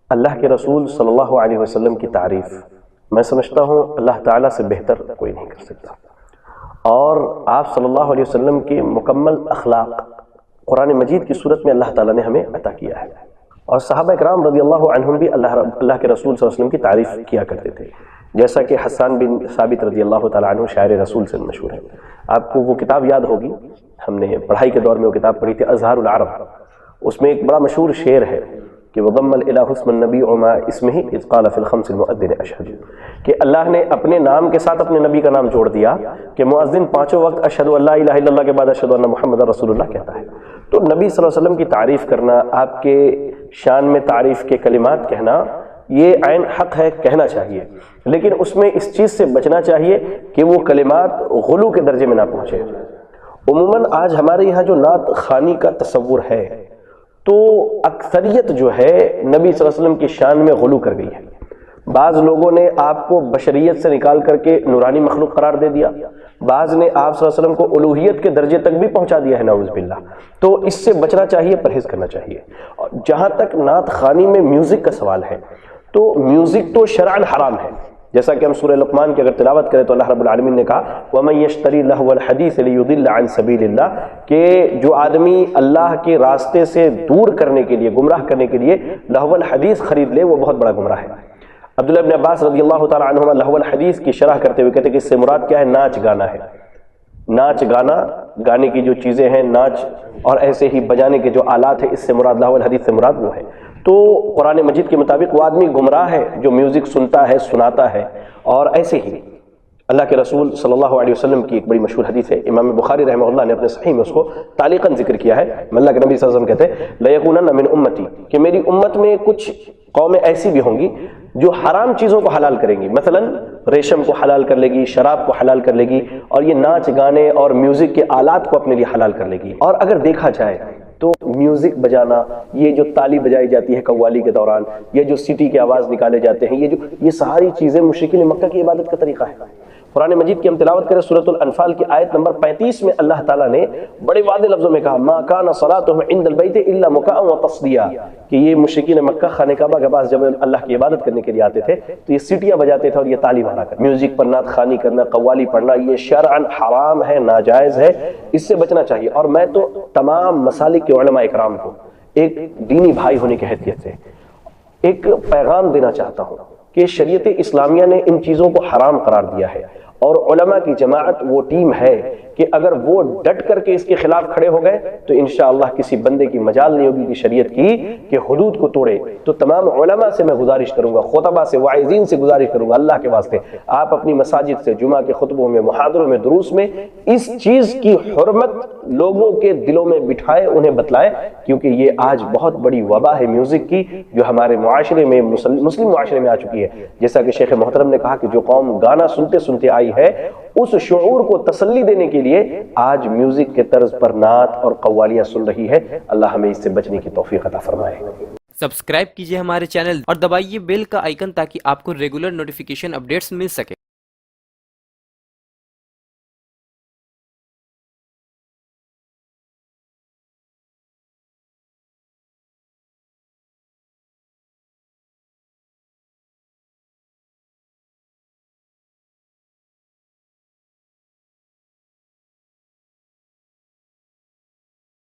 اللہ کے رسول صلی اللہ علیہ وسلم کی تعریف میں سمجھتا ہوں اللہ تعالیٰ سے بہتر کوئی نہیں کر سکتا، اور آپ صلی اللہ علیہ وسلم کے مکمل اخلاق قرآن مجید کی صورت میں اللہ تعالیٰ نے ہمیں عطا کیا ہے، اور صحابہ اکرام رضی اللہ عنہم بھی اللہ کے رسول صلی اللہ علیہ وسلم کی تعریف کیا کرتے تھے، جیسا کہ حسان بن ثابت رضی اللہ تعالیٰ عنہ شاعر رسول سے مشہور ہے۔ آپ کو وہ کتاب یاد ہوگی، ہم نے پڑھائی کے دور میں وہ کتاب پڑھی تھی، اظہار العرب، اس میں ایک بڑا مشہور شعر ہے کہ وضم الالہ اسم النبی وما اسمہ اذ قال فی الخمس المؤذن اشہد، کہ اللہ نے اپنے نام کے ساتھ اپنے نبی کا نام جوڑ دیا کہ مؤذن پانچوں وقت اشہد ان لا الہ الا اللہ کے بعد اشہد ان محمد رسول اللہ کہتا ہے۔ تو نبی صلی اللہ علیہ وسلم کی تعریف کرنا، آپ کے شان میں تعریف کے کلمات کہنا، یہ عین حق ہے، کہنا چاہیے، لیکن اس میں اس چیز سے بچنا چاہیے کہ وہ کلمات غلو کے درجے میں نہ پہنچے۔ عموماً آج ہمارے یہاں جو نعت خوانی کا تصور ہے، تو اکثریت جو ہے نبی صلی اللہ علیہ وسلم کی شان میں غلو کر گئی ہے۔ بعض لوگوں نے آپ کو بشریت سے نکال کر کے نورانی مخلوق قرار دے دیا، بعض نے آپ صلی اللہ علیہ وسلم کو الوہیت کے درجے تک بھی پہنچا دیا ہے، نعوذ باللہ۔ تو اس سے بچنا چاہیے، پرہیز کرنا چاہیے۔ اور جہاں تک نعت خوانی میں میوزک کا سوال ہے، تو میوزک تو شرعاً حرام ہے، جیسا کہ ہم سورہ لقمان کی اگر تلاوت کریں تو اللہ رب العالمین نے کہا وَمَن يَشْتَرِ لَهْوَ الْحَدِيثِ لِيُضِلَّ عَن سَبِيلِ اللَّهِ، کہ جو آدمی اللہ کے راستے سے دور کرنے کے لیے، گمراہ کرنے کے لیے لہو الحدیث خرید لے، وہ بہت بڑا گمراہ ہے۔ عبداللہ ابن عباس رضی اللہ تعالی عنہما لہو الحدیث کی شرح کرتے ہوئے کہتے ہیں کہ اس سے مراد کیا ہے؟ ناچ گانا ہے۔ ناچ گانا، گانے کی جو چیزیں ہیں، ناچ اور ایسے ہی بجانے کے جو آلات ہیں، اس سے مراد لہو الحدیث سے مراد وہ ہے۔ تو قرآن مجید کے مطابق وہ آدمی گمراہ ہے جو میوزک سنتا ہے، سناتا ہے۔ اور ایسے ہی اللہ کے رسول صلی اللہ علیہ وسلم کی ایک بڑی مشہور حدیث ہے، امام بخاری رحمہ اللہ نے اپنے صحیح میں اس کو تعلیقاً ذکر کیا ہے۔ اللہ کے نبی صلی اللہ علیہ وسلم کہتے ہیں لَيَكُونَنَّ مِنْ أُمَّتِي، کہ میری امت میں کچھ قومیں ایسی بھی ہوں گی جو حرام چیزوں کو حلال کریں گی، مثلا ریشم کو حلال کر لے گی، شراب کو حلال کر لے گی، اور یہ ناچ گانے اور میوزک کے آلات کو اپنے لیے حلال کر لے گی۔ اور اگر دیکھا جائے تو میوزک بجانا، یہ جو تالی بجائی جاتی ہے قوالی کے دوران، یہ جو سٹی کے آواز نکالے جاتے ہیں، یہ ساری چیزیں مشرکین مکہ کی عبادت کا طریقہ ہے۔ قرآن مجید کی ہم تلاوت کریں، سورۃ الانفال کی آیت نمبر 35 میں اللہ تعالیٰ نے بڑے واضح لفظوں میں کہا ما کان صلاتهم عند البیت الا مکاء وتصدیہ، کہ یہ مشرکین مکہ خانہ کعبہ کے پاس جب اللہ کی عبادت کرنے کے لیے آتے تھے تو یہ سیٹیاں بجاتے تھے اور یہ تالی مارا کر میوزک پر نعت خوانی کرنا، قوالی پڑھنا، یہ شرعاً حرام ہے، ناجائز ہے، اس سے بچنا چاہیے۔ اور میں تو تمام مسالک کے علماء اکرام کو ایک دینی بھائی ہونے کی حیثیت سے ایک پیغام دینا چاہتا ہوں کہ شریعت اسلامیہ نے ان چیزوں کو حرام قرار دیا ہے، اور علماء کی جماعت وہ ٹیم ہے کہ اگر وہ ڈٹ کر کے اس کے خلاف کھڑے ہو گئے تو انشاءاللہ کسی بندے کی مجال نہیں ہوگی کہ شریعت کی کہ حدود کو توڑے۔ تو تمام علماء سے میں گزارش کروں گا، خطباء سے، واعظین سے گزارش کروں گا، اللہ کے واسطے آپ اپنی مساجد سے جمعہ کے خطبوں میں، محاضروں میں، دروس میں اس چیز کی حرمت لوگوں کے دلوں میں بٹھائے، انہیں بتلائے، کیونکہ یہ آج بہت بڑی وبا ہے میوزک کی جو ہمارے معاشرے میں، مسلم معاشرے میں آ چکی ہے۔ جیسا کہ شیخ محترم نے کہا کہ جو قوم گانا سنتے سنتے آئی ہے، اس شعور کو تسلی دینے کے لیے آج میوزک کے طرز پر نعت اور قوالیاں سن رہی ہے۔ اللہ ہمیں اس سے بچنے کی توفیق عطا فرمائے۔ سبسکرائب کیجئے ہمارے چینل اور دبائیے بیل کا آئیکن تاکہ آپ کو ریگولر نوٹیفیکیشن اپڈیٹس مل سکے۔